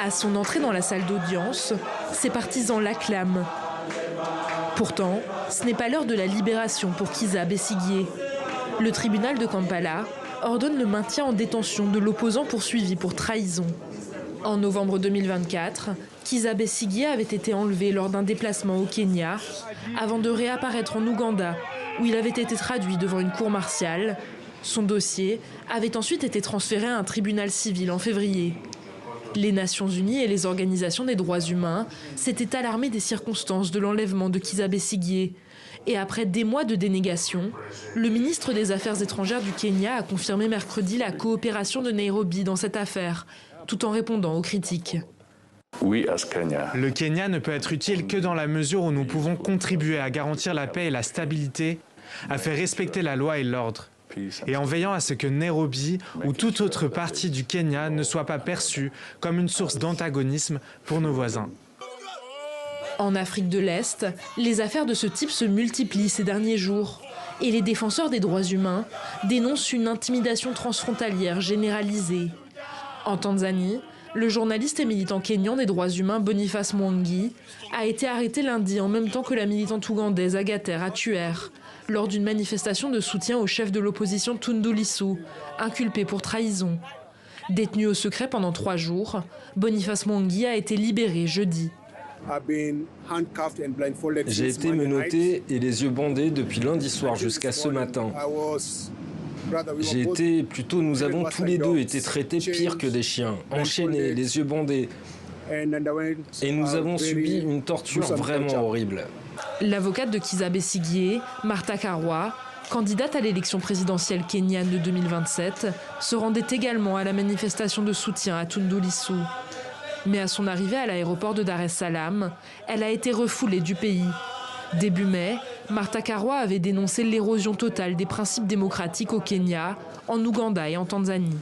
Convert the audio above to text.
À son entrée dans la salle d'audience, ses partisans l'acclament. Pourtant, ce n'est pas l'heure de la libération pour Kizza Besigye. Le tribunal de Kampala ordonne le maintien en détention de l'opposant poursuivi pour trahison. En novembre 2024, Kizza Besigye avait été enlevé lors d'un déplacement au Kenya avant de réapparaître en Ouganda où il avait été traduit devant une cour martiale. Son dossier avait ensuite été transféré à un tribunal civil en février. Les Nations Unies et les organisations des droits humains s'étaient alarmées des circonstances de l'enlèvement de Kizza Besigye. Et après des mois de dénégation, le ministre des Affaires étrangères du Kenya a confirmé mercredi la coopération de Nairobi dans cette affaire, tout en répondant aux critiques. Le Kenya ne peut être utile que dans la mesure où nous pouvons contribuer à garantir la paix et la stabilité, à faire respecter la loi et l'ordre, et en veillant à ce que Nairobi ou toute autre partie du Kenya ne soit pas perçue comme une source d'antagonisme pour nos voisins. En Afrique de l'Est, les affaires de ce type se multiplient ces derniers jours. Et les défenseurs des droits humains dénoncent une intimidation transfrontalière généralisée. En Tanzanie, le journaliste et militant kényan des droits humains Boniface Mwangi a été arrêté lundi en même temps que la militante ougandaise Agathère Atuer lors d'une manifestation de soutien au chef de l'opposition Tundu Lissu, inculpé pour trahison. Détenu au secret pendant 3 jours, Boniface Mwangi a été libéré jeudi. J'ai été menotté et les yeux bandés depuis lundi soir jusqu'à ce matin. Nous avons tous les deux été traités pire que des chiens, enchaînés, les yeux bandés. Et nous avons subi une torture vraiment horrible. L'avocate de Kizza Besigye, Martha Karua, candidate à l'élection présidentielle kenyane de 2027, se rendait également à la manifestation de soutien à Tundu Lissu. Mais à son arrivée à l'aéroport de Dar es Salaam, elle a été refoulée du pays. Début mai, Martha Karua avait dénoncé l'érosion totale des principes démocratiques au Kenya, en Ouganda et en Tanzanie.